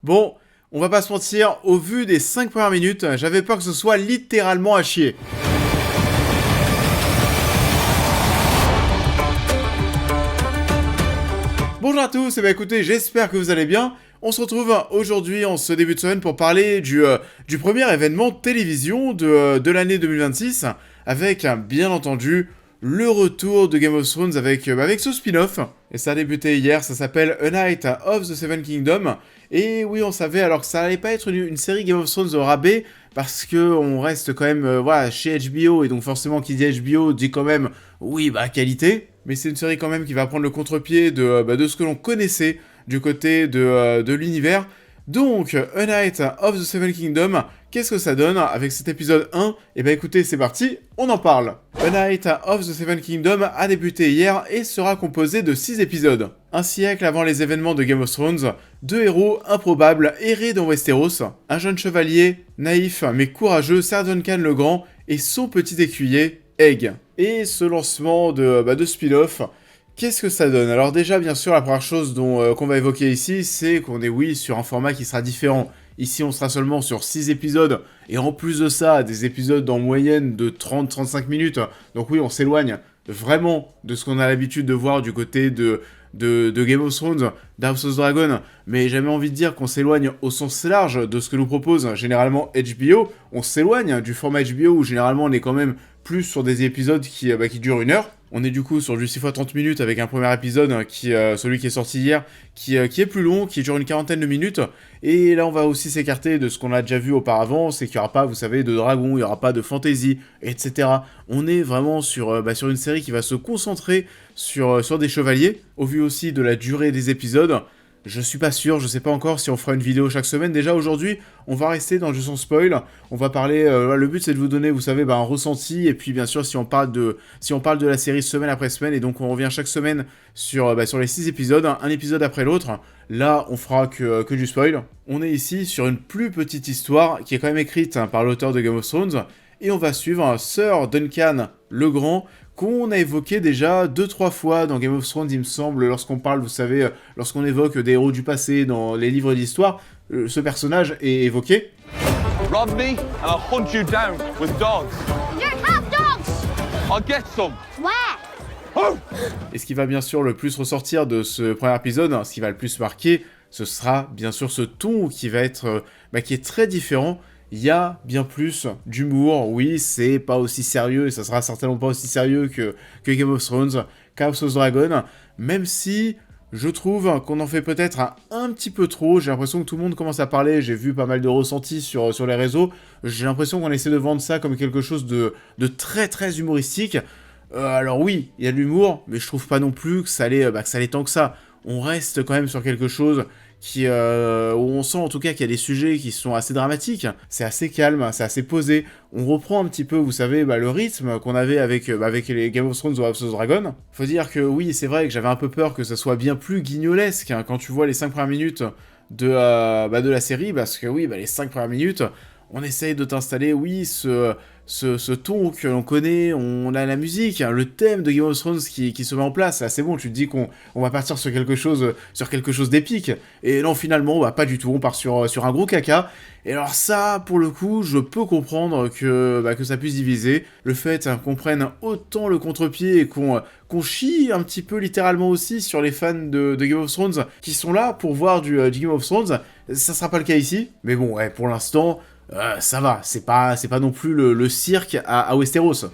Bon, on va pas se mentir, au vu des 5 premières minutes, j'avais peur que ce soit littéralement à chier. Bonjour à tous, et bah écoutez, j'espère que vous allez bien. On se retrouve aujourd'hui en ce début de semaine pour parler du premier événement télévision de l'année 2026, avec bien entendu le retour de Game of Thrones avec ce spin-off. Et ça a débuté hier, ça s'appelle A Night of the Seven Kingdoms. Et oui, on savait alors que ça allait pas être une série Game of Thrones au rabais, parce que on reste quand même voilà, chez HBO, et donc forcément qui dit HBO dit quand même oui bah qualité. Mais c'est une série quand même qui va prendre le contre-pied de ce que l'on connaissait du côté de l'univers. Donc, A Night of the Seven Kingdoms, qu'est-ce que ça donne avec cet épisode 1? Et bah écoutez, c'est parti, on en parle. A Night of the Seven Kingdoms a débuté hier et sera composé de 6 épisodes. Un siècle avant les événements de Game of Thrones, deux héros improbables erraient dans Westeros, un jeune chevalier, naïf mais courageux, Ser Duncan le Grand, et son petit écuyer, Egg. Et ce lancement de spin-off, qu'est-ce que ça donne? Alors déjà, bien sûr, la première chose qu'on va évoquer ici, c'est qu'on est, oui, sur un format qui sera différent. Ici, on sera seulement sur 6 épisodes, et en plus de ça, des épisodes en moyenne de 30-35 minutes. Donc oui, on s'éloigne vraiment de ce qu'on a l'habitude de voir du côté de Game of Thrones, d'House of Dragon, mais j'ai jamais envie de dire qu'on s'éloigne au sens large de ce que nous propose généralement HBO. On s'éloigne du format HBO où généralement on est quand même plus sur des épisodes qui durent 1 heure. On est du coup sur du 6 x 30 minutes avec un premier épisode, celui qui est sorti hier, qui est plus long, qui dure une quarantaine de minutes. Et là, on va aussi s'écarter de ce qu'on a déjà vu auparavant, c'est qu'il n'y aura pas, vous savez, de dragons, il n'y aura pas de fantasy, etc. On est vraiment sur une série qui va se concentrer sur des chevaliers, au vu aussi de la durée des épisodes. Je suis pas sûr, je sais pas encore si on fera une vidéo chaque semaine. Déjà aujourd'hui, on va rester dans le jeu sans spoil. On va parler. Le but c'est de vous donner, vous savez, un ressenti. Et puis bien sûr, si on parle de la série semaine après semaine, et donc on revient chaque semaine sur les 6 épisodes, un épisode après l'autre. Là, on fera que du spoil. On est ici sur une plus petite histoire qui est quand même écrite par l'auteur de Game of Thrones. Et on va suivre Ser Duncan le Grand, qu'on a évoqué déjà 2-3 fois dans Game of Thrones, il me semble, lorsqu'on parle, vous savez, lorsqu'on évoque des héros du passé dans les livres d'histoire, ce personnage est évoqué. Rob me and I'll hunt you down with dogs. You have dogs! I'll get some. Where? Et ce qui va bien sûr le plus ressortir de ce premier épisode, ce qui va le plus marquer, ce sera bien sûr ce ton qui va être, qui est très différent. Il y a bien plus d'humour, oui, c'est pas aussi sérieux, et ça sera certainement pas aussi sérieux que Game of Thrones, House of Dragon, même si je trouve qu'on en fait peut-être un petit peu trop. J'ai l'impression que tout le monde commence à parler, j'ai vu pas mal de ressentis sur les réseaux, j'ai l'impression qu'on essaie de vendre ça comme quelque chose de très très humoristique. Alors oui, il y a de l'humour, mais je trouve pas non plus que ça allait tant que ça. On reste quand même sur quelque chose où on sent en tout cas qu'il y a des sujets qui sont assez dramatiques, c'est assez calme, c'est assez posé, on reprend un petit peu, vous savez, le rythme qu'on avait avec les Game of Thrones ou House of Dragon. Faut dire que oui, c'est vrai que j'avais un peu peur que ça soit bien plus guignolesque, quand tu vois les 5 premières minutes de la série, parce que oui, les 5 premières minutes, on essaye de t'installer, oui, ce ton que l'on connaît, on a la musique, le thème de Game of Thrones qui se met en place, c'est assez bon, tu te dis qu'on va partir sur quelque chose d'épique, et non, finalement, pas du tout, on part sur un gros caca, et alors ça, pour le coup, je peux comprendre que ça puisse diviser, le fait qu'on prenne autant le contre-pied et qu'on chie un petit peu littéralement aussi sur les fans de Game of Thrones qui sont là pour voir du Game of Thrones, ça sera pas le cas ici, mais bon, ouais, pour l'instant, ça va, c'est pas non plus le cirque à Westeros.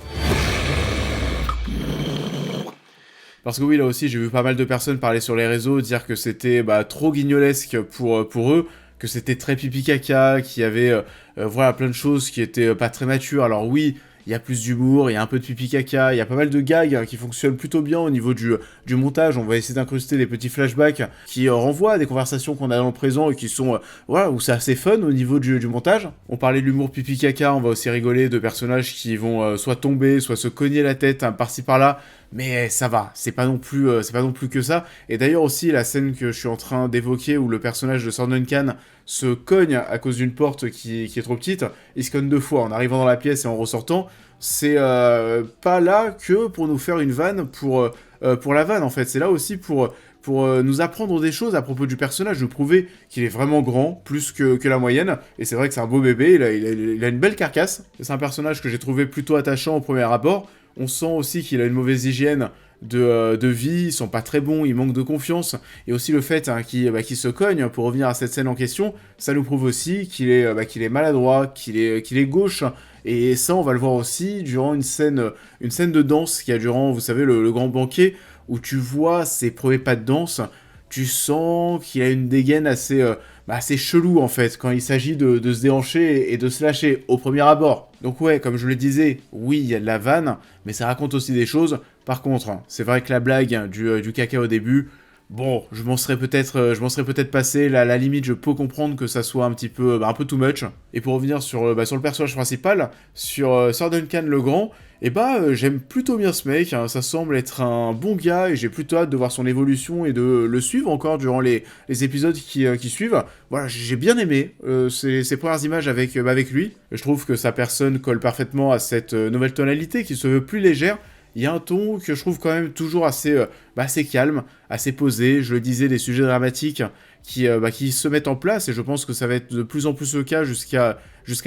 Parce que oui, là aussi, j'ai vu pas mal de personnes parler sur les réseaux, dire que c'était trop guignolesque pour eux, que c'était très pipi caca, qu'il y avait plein de choses qui étaient pas très matures. Alors oui, il y a plus d'humour, il y a un peu de pipi caca, il y a pas mal de gags qui fonctionnent plutôt bien au niveau du montage. On va essayer d'incruster des petits flashbacks qui renvoient à des conversations qu'on a dans le présent et qui sont, où c'est assez fun au niveau du montage. On parlait de l'humour pipi caca, on va aussi rigoler de personnages qui vont soit tomber, soit se cogner la tête par-ci par-là. Mais ça va, c'est pas non plus que ça. Et d'ailleurs aussi, la scène que je suis en train d'évoquer où le personnage de Ser Duncan se cogne à cause d'une porte qui est trop petite, il se cogne 2 fois, en arrivant dans la pièce et en ressortant, c'est pas là que pour nous faire une vanne pour la vanne, en fait. C'est là aussi pour pour nous apprendre des choses à propos du personnage, nous prouver qu'il est vraiment grand, plus que la moyenne, et c'est vrai que c'est un beau bébé, il a une belle carcasse, c'est un personnage que j'ai trouvé plutôt attachant au premier abord, on sent aussi qu'il a une mauvaise hygiène de vie, ils sont pas très bons, il manque de confiance, et aussi le fait qu'il se cogne, pour revenir à cette scène en question, ça nous prouve aussi qu'il est maladroit, qu'il est gauche, et ça on va le voir aussi durant une scène de danse qu'il y a durant, vous savez, le grand banquet, où tu vois ses premiers pas de danse, tu sens qu'il a une dégaine assez chelou en fait, quand il s'agit de se déhancher et de se lâcher au premier abord. Donc ouais, comme je le disais, oui, il y a de la vanne, mais ça raconte aussi des choses. Par contre, c'est vrai que la blague du caca au début, bon, je m'en serais peut-être passé, la limite, je peux comprendre que ça soit un peu too much. Et pour revenir sur le personnage principal, sur Sir Duncan le Grand, j'aime plutôt bien ce mec, hein, ça semble être un bon gars, et j'ai plutôt hâte de voir son évolution et de le suivre encore durant les épisodes qui suivent. Voilà, j'ai bien aimé ces premières images avec lui. Je trouve que sa personne colle parfaitement à cette nouvelle tonalité qui se veut plus légère. Il y a un ton que je trouve quand même toujours assez calme, assez posé. Je le disais, des sujets dramatiques qui se mettent en place, et je pense que ça va être de plus en plus le cas jusqu'à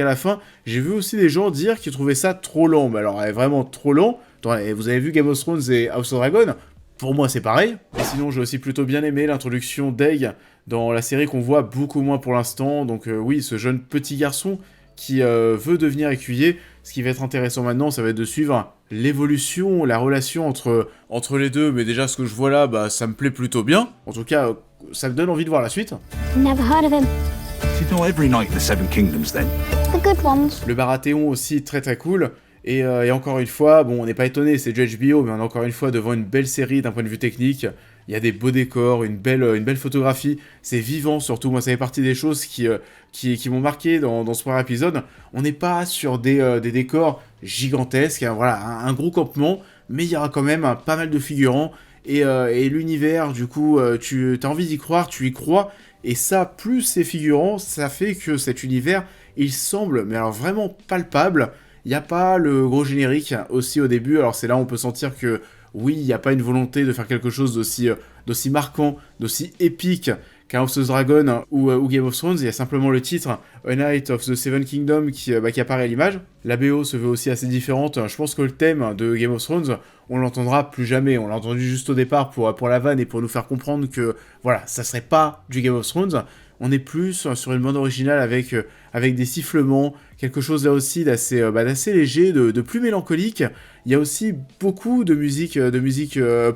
la fin. J'ai vu aussi des gens dire qu'ils trouvaient ça trop lent. Mais alors, vraiment trop lent. Attends, vous avez vu Game of Thrones et House of Dragon? Pour moi, c'est pareil. Et sinon, j'ai aussi plutôt bien aimé l'introduction d'Egg dans la série qu'on voit beaucoup moins pour l'instant. Donc oui, ce jeune petit garçon qui veut devenir écuyer. Ce qui va être intéressant maintenant, ça va être de suivre l'évolution, la relation entre les deux. Mais déjà, ce que je vois là, ça me plaît plutôt bien. En tout cas, ça me donne envie de voir la suite. Never heard of him. You know every night in the Seven Kingdoms, then? The good ones. Le Baratheon aussi, très très cool. Et encore une fois, bon, on n'est pas étonné, c'est du HBO, mais on est encore une fois devant une belle série d'un point de vue technique. Il y a des beaux décors, une belle photographie, c'est vivant surtout. Moi, ça fait partie des choses qui m'ont marqué dans ce premier épisode. On n'est pas sur des décors gigantesques, hein, voilà, un gros campement, mais il y aura quand même pas mal de figurants. Et l'univers, du coup, tu as envie d'y croire, tu y crois. Et ça, plus ces figurants, ça fait que cet univers, il semble, mais alors vraiment palpable. Il n'y a pas le gros générique aussi au début, alors c'est là où on peut sentir que oui, il n'y a pas une volonté de faire quelque chose d'aussi marquant, d'aussi épique qu'un House of Dragon ou Game of Thrones. Il y a simplement le titre A Night of the Seven Kingdoms qui apparaît à l'image. La BO se veut aussi assez différente. Je pense que le thème de Game of Thrones, on l'entendra plus jamais. On l'a entendu juste au départ pour la vanne et pour nous faire comprendre que voilà, ça serait pas du Game of Thrones. On est plus sur une bande originale avec des sifflements, quelque chose là aussi d'assez léger, de plus mélancolique. Il y a aussi beaucoup de musique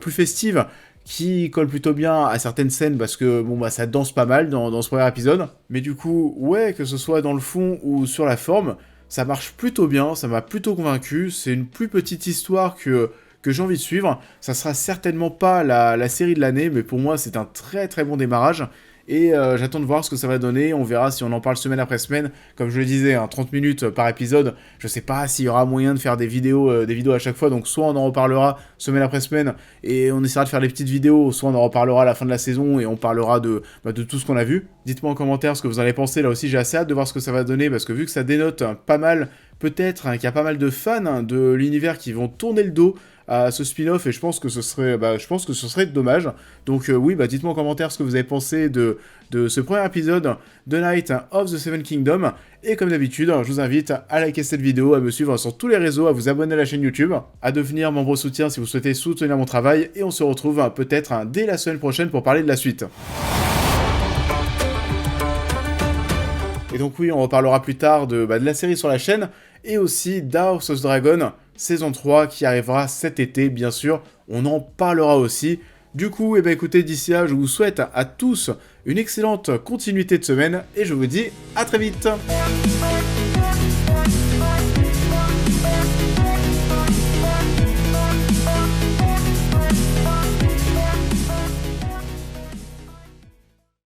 plus festive qui colle plutôt bien à certaines scènes parce que ça danse pas mal dans ce premier épisode. Mais du coup, ouais, que ce soit dans le fond ou sur la forme, ça marche plutôt bien, ça m'a plutôt convaincu. C'est une plus petite histoire que j'ai envie de suivre. Ça sera certainement pas la série de l'année, mais pour moi, c'est un très très bon démarrage. Et j'attends de voir ce que ça va donner, on verra si on en parle semaine après semaine. Comme je le disais, 30 minutes par épisode, je sais pas s'il y aura moyen de faire des vidéos à chaque fois, donc soit on en reparlera semaine après semaine, et on essaiera de faire des petites vidéos, soit on en reparlera à la fin de la saison, et on parlera de tout ce qu'on a vu. Dites-moi en commentaire ce que vous en avez pensé, là aussi j'ai assez hâte de voir ce que ça va donner, parce que vu que ça dénote pas mal, peut-être qu'il y a pas mal de fans de l'univers qui vont tourner le dos à ce spin-off, et je pense que ce serait dommage. Donc oui, dites-moi en commentaire ce que vous avez pensé de ce premier épisode de Night of the Seven Kingdoms, et comme d'habitude, je vous invite à liker cette vidéo, à me suivre sur tous les réseaux, à vous abonner à la chaîne YouTube, à devenir membre soutien si vous souhaitez soutenir mon travail, et on se retrouve peut-être dès la semaine prochaine pour parler de la suite. Et donc oui, on reparlera plus tard de la série sur la chaîne, et aussi d'House of Dragon, saison 3, qui arrivera cet été, bien sûr, on en parlera aussi. Du coup, écoutez, d'ici là, je vous souhaite à tous une excellente continuité de semaine, et je vous dis à très vite.